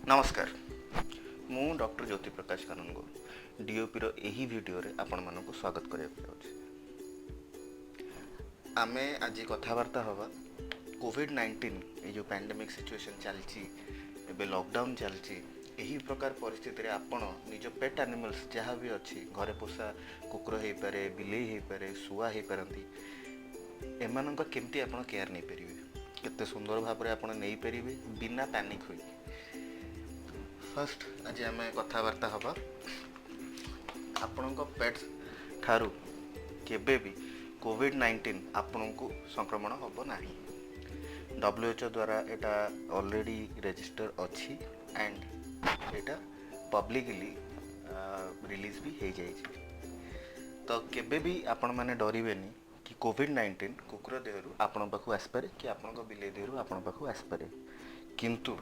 नमस्कार मु डॉक्टर ज्योति प्रकाश कानूनगो डीओपी रो एही वीडियो रे आपण मानक स्वागत करिया आमे आज कथबार्ता हवा कोविड-19 ये जो पैंडेमिक सिचुएशन चलची एबे लॉकडाउन चलची एही प्रकार परिस्थिति रे आपण निज पेट एनिमल्स जहाँ भी अच्छी घरे पोषा कुकुर हो पारे बिलेई हो पारे शुआ हो पारती एमान केमती आपण केयर नहीं पारे केते सुंदर भाव में आपण नहीं पारे बिना पैनिक हुई। फर्स्ट आज आम कथबार्ता हवा आपण पेट्स ठारू केबे भी कोविड-19 आपण को संक्रमण हम ना। WHO द्वारा एटा ऑलरेडी रजिस्टर अच्छी एंड एटा पब्लिकली रिलीज भी हो जाए। तो केबे भी आपण माने डरबेनी कि कोविड-19 कुकुर देहरु आपण पाखु आसपारे कि आपण बिले देहरु आपण पाखु आसपारे, किंतु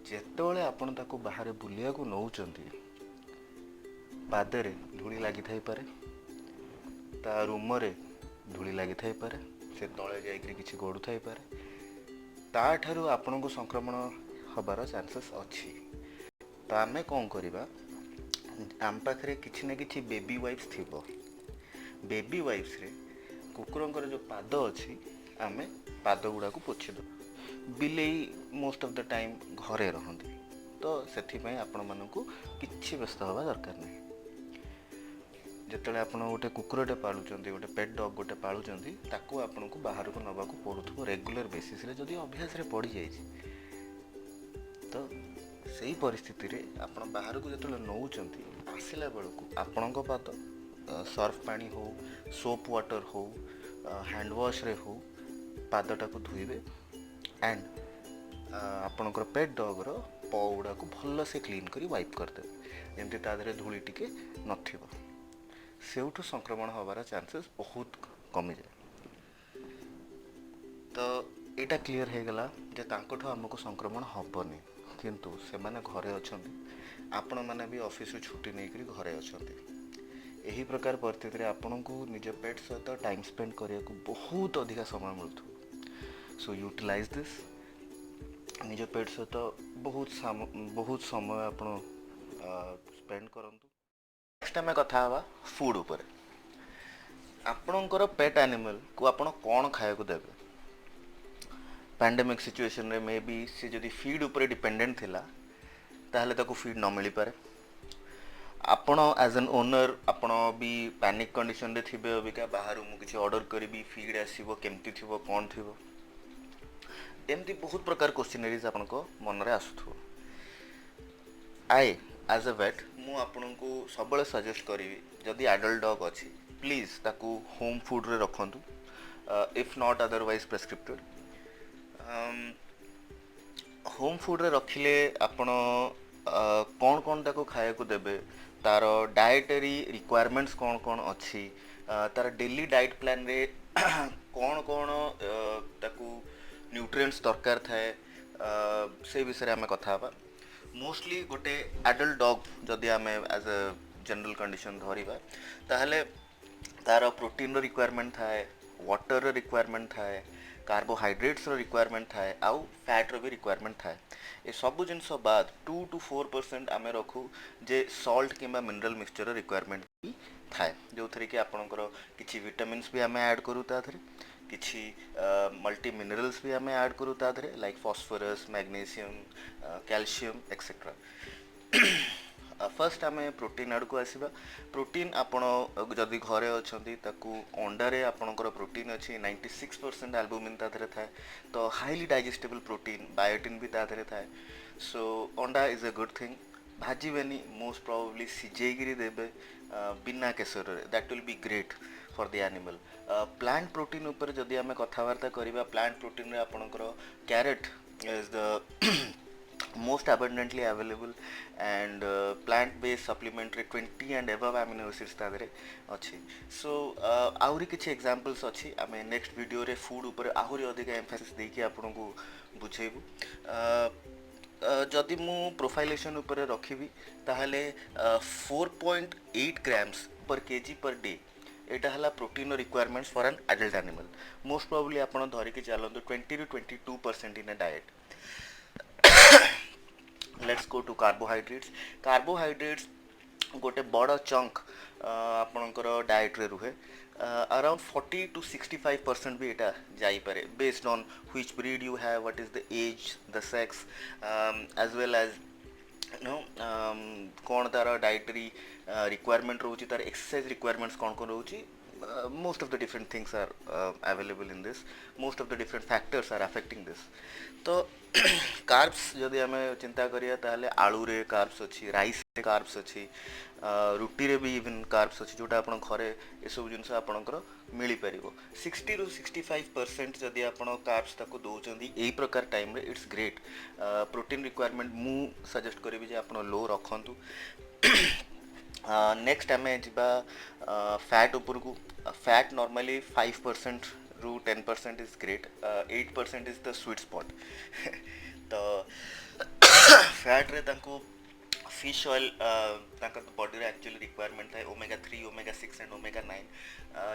जेतोले आपण ताको बाहर बुलिया को नौचंती पादरे धूली लगी थाई पारे, ता रूम रे धूली लगी थाई पारे, से तळे जाइकरी किछि गडु थाई पारे, ता ठारू आपण को संक्रमण हबार चांसेस अछि। तो आमे कोन करिबा आम पाखरे किछि न किछि बेबी वाइप्स थिबो। बेबी वाइप्स रे कुकुरंकर जो पाद अछि आमे पाद गुडा को पोछि दो। बिलेई मोस्ट ऑफ द टाइम घरे रहती, तो से आपण मानू किसी व्यस्त हवा दरकार नहीं। जिते आप गोटे कुकुरटे पालुंट गोटे पेट डॉग गोटे पालुंट ताकू आपन को बाहर को नवा को पड़ू रेगुलर बेसिस रे जदि अभ्यास रे पड़ जाए तो सही परिस्थिति रे आपण बाहर को जो नौचंती आसला बेलू आपण पाद सर्फ पानी हो सोप वाटर हो हैंड वॉश रे हो पादटा को धोइबे एंड आपणकर पेट डॉग रो पॉ गुड़ा को भल से क्लीन करी वाइप करदे जमती ता धरे धूली टिके नथिबो, सेउठु संक्रमण हबार चांसेस बहुत कमी जाए। तो एटा क्लियर हो गला जे तांकोठो हमको संक्रमण हबनी, किंतु से माने घरे अछंती आपण माने भी ऑफिस छुट्टी नहीं करी घरे अछंती। एही प्रकार परिस्थिति रे आपण को निज पेट सहित टाइम स्पेंड करिया को बहुत अधिक समय मिलथु। सो यूटिलाइज दिस निज पेट सहित बहुत समय आप स्पेंड करंतु। नेक्स्ट आम कथा हवा फूड उपर। आपणकर पेट एनिमल को आपण कौन खाया को देबे। पैंडेमिक सिचुएशन रे मे बी से जदि फीड उपर डिपेंडेंट थिला ताहले ताको फीड न मिली पारे। आपण एज एन ओनर आपण भी पैनिक कंडीशन रे थिबे अबिका बाहर मु किछि ऑर्डर करबी फीड आसीबो केमती थिबो कोन थिबो एमती बहुत प्रकार क्वेश्चनरीज आपण को मन रे आसुथो। आई एज अ वेट मु आपण को सबले सजेस्ट करिवि जदि एडल्ट डॉग अछि प्लीज ताकू होम फूड रे रखंतु if not otherwise prescribed. Home food रे रखिले आपण कौन कौन ताको खाया को देबे, तार डाइटरी रिक्वायरमेंट्स कौन कौन अच्छी, तार डेली डाइट प्लान रे कौन कौन ताकू न्यूट्रिएंट्स दरकार थाए से विषय आम कथा। मोस्टली गोटे एडल्ट डॉग जदि आम एज अ जनरल कंडीशन धरिबा ताहले तार प्रोटीन रिक्वायरमेंट थाए, वाटर रिक्वायरमेंट थाए, कार्बोहाइड्रेट्स रिक्वायरमेंट थाए, आउ फैट भी रिक्वायरमेंट थाए। ये सब जिनस बाद 2 to 4% आम रखू जे सॉल्ट किंबा मिनरल मिक्सचर रिक्वायरमेंट भी थाए, जो थी कि आपंकर किसी विटामिन्स भी आम ऐड करूँ ताधरे किसी मल्टी मिनरल्स भी आम ऐड करूँ ताधरे like phosphorus magnesium calcium etcetera. First आम प्रोटीन आड़ को आसवा। प्रोटीन आपण जदि घरे अच्छा अंडारे आपणकर प्रोटीन अच्छी 96% एल्बुमिन ताधरे थाए, तो हाईली डाइजेस्टेबल प्रोटीन बायोटिन भी ताधरे थाए। सो अंडा इज अ गुड थिंग। भाजबेनी मोस्ट प्रोबेबली सिझेकी देवे बिना केसर that will be great for the animal. Plant protein उपर जदि आम कथबार्ता करवा प्लांट प्रोटीन रे आपणकर carrot is the most abundantly available and plant based supplementary 20 and above amino acids तादरे अच्छी। सो आहुरी किछि एग्जांपल्स अच्छी आमे नेक्स्ट वीडियो रे फूड ऊपर आहुरी अधिक एम्फेसिस देकी आपन को बुझेबु। जदि मु प्रोफाइलेशन ऊपर रखिबी ताहले 4.8 ग्राम्स पर केजी पर डे एटा हला protein requirements for an adult animal. Most probably आपन धरिकी चलंतु 20 to 22% in a diet. Let's go to carbohydrates. Carbohydrates गोटे बड़ चंक आपणकर डाएट्रे रुहे अराउंड 40 to 65% भी एटा जाइपरे based on which breed you have, what is the age, the sex, as well as नो कौन तार डाइटरी रिक्वायरमेंट रोची, तार एक्सरसाइज रिक्वायरमेंट्स कौन कौन रोची. Most of the different things are available in this. Most of the different factors are affecting this. तो carbs जदि आम चिंता करिया ताहले आलू रे कार्ब्स अच्छी, राइस रे कार्ब्स अच्छी, रुटी रे भी इवन कार्ब्स अच्छी जोटा आपण घरे ए सब जिनस आपणकर मिली परिबो. 60 to 65% जदि आपण कार्ब्स ताको दोचंदी एई प्रकार टाइम रे इट्स ग्रेट. प्रोटीन रिक्वायरमेंट मु सजेस्ट करिवि जे आपण लो रखंतु. नेक्स्ट आम जा फैट उपरकू. फैट नॉर्मली 5% रू 10% is great. 8% is the sweet spot. तो फैट रे तांको फिश ऑयल बॉडी रे एक्चुअली रिक्वायरमेंट थाए ओमेगा 3, ओमेगा 6 एंड ओमेगा 9.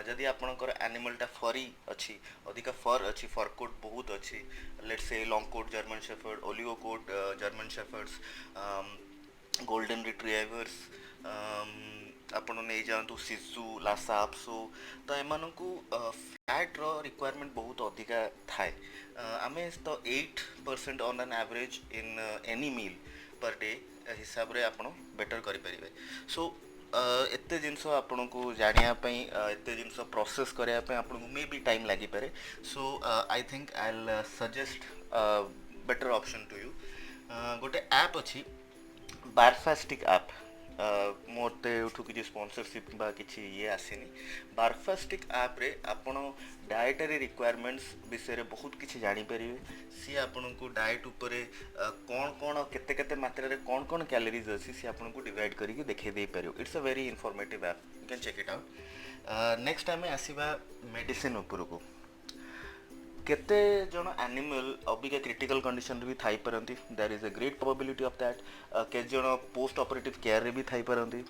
जदि आपणकर एनिमलटा फरी अच्छी, अधिका फर अच्छी, फर कोट बहुत अच्छी, let's say long coat German shepherd, ओलिगो coat German shepherds, golden retrievers, आपण नहीं जातु शिशु लासा आपसो, तो एमानकु फैट रो रिक्वायरमेंट बहुत अधिका थाए. आमे तो 8% on an average in any meal per day हिसाब रे आपण बेटर करि परिबे. सो एते जिनस आपण को जानिया पई, एते जिनस प्रोसेस करिया पई आपण को मे बी टाइम लागी पारे. So I think I will suggest better option to you. गोटे ऐप अछि बारफास्टिक ऐप. मोते उठू किसी स्पॉन्सरशिप बा किसी ये आसीनी. बारफास्टिक ऐप रे आपण डाएटरी रिक्वायरमेंट्स विषय रे बहुत किसी जानी परिबे. सी आपण को डाइट उपरे कौन कौन केते केते मात्रा रे कौन कौन कैलोरीज अछि सी आपण को डिवाइड करके देखै दे परियो. It's a very informative app, you can check it out. Next आमे आसीबा मेडिसिन उपरको. केते जन एनिमल अबिका क्रिटिकल कंडीशन भी थाई परंती. There is a great probability of that. के जन पोस्ट ऑपरेटिव केयर रे भी थाई परंती,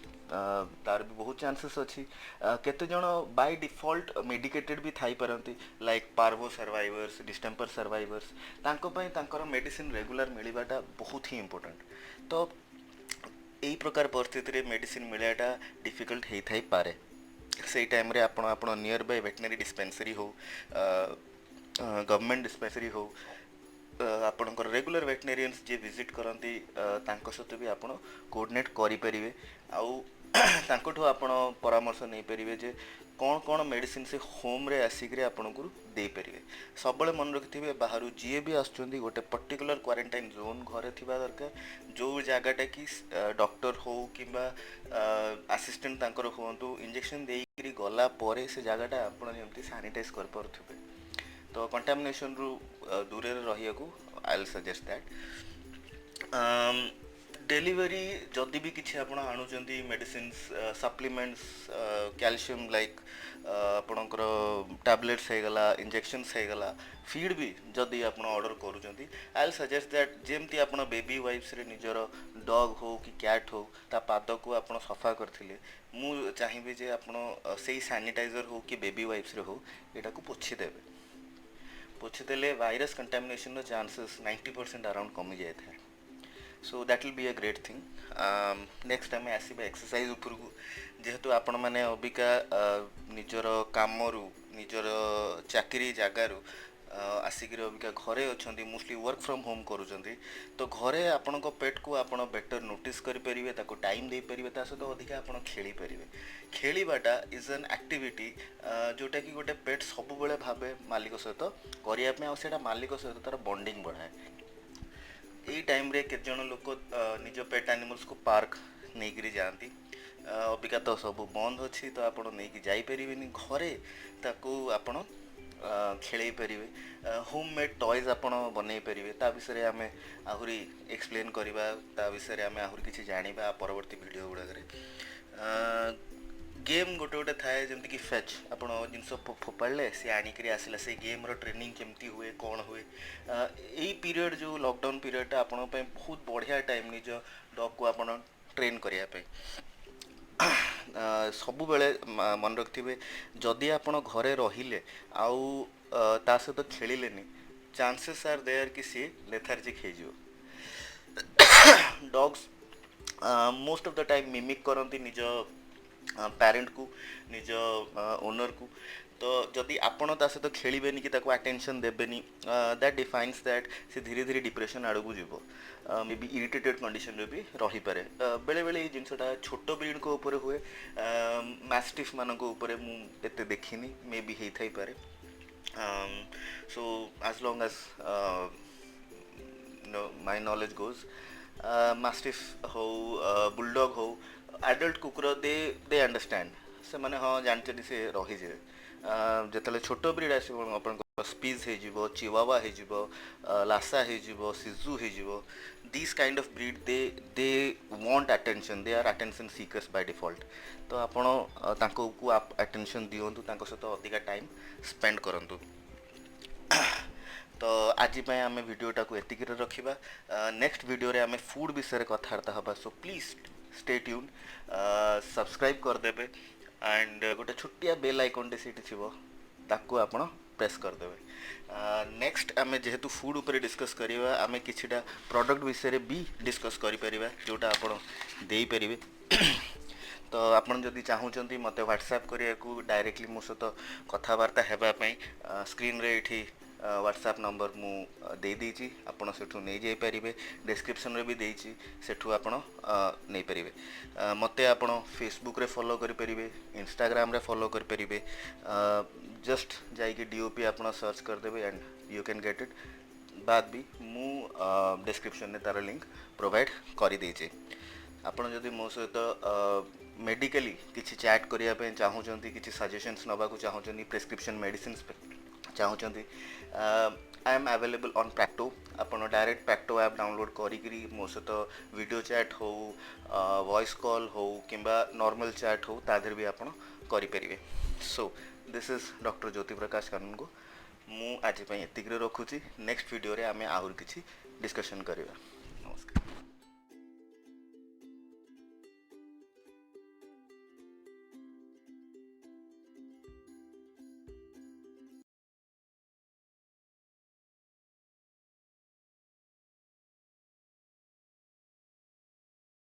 तार भी बहुत चांसेस अच्छी. केते जन बाय डिफॉल्ट मेडिकेटेड भी थाई परंती, like parvo survivors, distemper survivors. तांको पई तांकर मेडिसिन रेगुलर मिलिबाटा बहुत ही इंपोर्टेंट. तो एई प्रकार परिस्थिति रे मेडिसिन मिलाटा डिफिकल्ट हेई थाई पारे. सेई टाइम रे आपण आपण नियर बाय वेटनरी डिस्पेंसरी हो, गवर्नमेंट डिस्पेंसरी हो, आपणकर रेगुलर वेटनेरियंस जे विजिट करती सहित भी आप कोऑर्डिनेट करें. आउ तांकोठु आपण परामर्श नहीं पारे जे कौन कौन मेडिसिन से होम रे आसिक आपन को दे पारे. सब मन रखिथे बाहर जी भी आसुँच गोटे पर्टिकुलर क्वारंटाइन जोन घरे थिबा दरकार, जो जगटा कि डॉक्टर हो कि असिस्टेंट तांकर होंतु इंजेक्शन देकरी गला परे से जगटा आपण जेमती सैनिटाइज कर पारुथिबे. तो कंटामिनेशन रु दूर रही को I will suggest that. Delivery जदि भी किसी आप आणुचंती मेडिसिन सप्लीमेंट्स, कैल्शियम लाइक आपणकर टैबलेट्स होगला, इंजेक्शंस होगला, फीड भी जदि आप ऑर्डर करुँच, आई विल सजेस्ट दैट जेमती आप बेबी वाइप्स रे निजर डॉग हो कि कैट हो ता पाद को आप सफा करथिले, मु चाहिए जे आप से सैनिटाइजर हो कि बेबी वाइप्स रे हो एटा को पोछीदेवे. पोछीदेले वायरस कंटामिनेशन चांसेस 90% अराउंड कमी जाए था. So that will be a great thing. Next आम आसवा एक्सरसाइज उपरकू. जेहेतु आपण मैंने अबिका निजर कामरू निजर चाकरी जगार आसिक अबिका घरे अच्छा मोस्टली वर्क फ्रॉम होम करुँच, तो घरे आपण पेट को आपण बेटर नोटिस करेंगे, टाइम दे पारे, सहित अधिक आप खेली पारे. खेलवाटा इज एन एक्टिविटी जोटा कि गोटे पेट सब बेले भावे मालिक सहित करने से मालिक सहित तार बॉन्डिंग बढ़ाए. यही टाइम रे केत जन लोक निज पेट एनिमल्स को पार्क नहीं करी जाती. अबिका तो सब बंद अच्छी, तो आप नहीं जापर घरे ताकू आपण खेल पारे. होम मेड टॉयज आप बनई पारे. ता विषय आम आहरी एक्सप्लेन करवा, ता विषय आम आहरी किसी जाना परवर्ती वीडियो गुड़ाक. गेम गोटे गोटे थाए जमती कि फेच आप जिनस फोपाड़े सी आणिक आसला से गेम रो ट्रेनिंग केमती हुए कौन हुए. यही पीरियड जो लॉकडाउन पीरियड आपण बहुत बढ़िया टाइम निज डॉग को आप ट्रेन करने. सब बेले मन रखिथे जदि आप घरे रहिले आउ ता सहित खेलिलेनी, चांसेस आर देयर कि सी लेथार्जिक हो. Dogs most of the time mimic करती निज पेरेंट को निज ओनर को तो जदि आपण ता सहित खेलेनि कि अटेंशन देवेनि दैट डिफाइन्स दैट से धीरे धीरे डिप्रेशन आड़ को जीव मे बी इरिटेटेड कंडीशन भी रही पारे बेले बेले ये जिनसटा छोट ब्रीड को ऊपर हुए मैस्टिफ मानक ऊपर मुझे देखनी मे बी होता ही पारे so as long as my knowledge goes mastiff हो बुलडॉग हो एडल्ट कुकुर दे अंडरस्टैंड से माने हाँ जानते से रही जाए जिते छोट ब्रीड आस स्पीज हो चिवावा हो लासा हो सिजु हो this kind of breed they want attention they our attention seekers by default तो आपको अटेंशन दिंतु सहित अधिका टाइम स्पेंड करूँ तो आज आम भिडटा को एतिक रखा नेक्स्ट वीडियो रे आम फूड विषय कथबार्ता हवा so please stay tune subscribe करदे एंड गोटे छोटिया बेल आइकन से ताकू आपण प्रेस करदे नेक्स्ट आम जेहेतु फूड उपर डिस्कस करवा आम किछिटा प्रोडक्ट विषय भी डिस्कस करिपरिबा जोटा आपण देई परिबे तो आपन जदि चाहूँगी मत व्हाट्सएप करिया को डायरेक्टली मो सहित कथबार्ता हेबापी स्क्रीन रे एठी व्हाट्सएप नंबर मु दे देछि आपण सेठू नहीं जाई परिबे डिस्क्रिप्शन रे भी देछि सेठू आपण नहीं परिबे मते आपण फेसबुक रे फॉलो करि परिबे इंस्टाग्राम रे फॉलो करि परिबे जस्ट जाइके डीओपी आपण सर्च कर देबे and you can get it बाद भी मु डिस्क्रिप्शन रे तार लिंक प्रोवाइड करि देछि आपण जदि मो सहित मेडिकली किसी चैट करने चाहूँगी किसी सजेशंस नवा चाहूँगी प्रेस्क्रिप्शन मेडिसिन चाहूँगी I am available on Practo आपन डायरेक्ट प्रैक्टो ऐप डाउनलोड करी मो सहित वीडियो चैट हो वॉइस कॉल हो किंबा नॉर्मल चैट हो ताधर भी आपन करें so this is doctor Jyoti Prakash कानूनगो मु आज एतिक रखुची नेक्स्ट वीडियो रे आमे आहुर किछि डिस्कशन करिवा।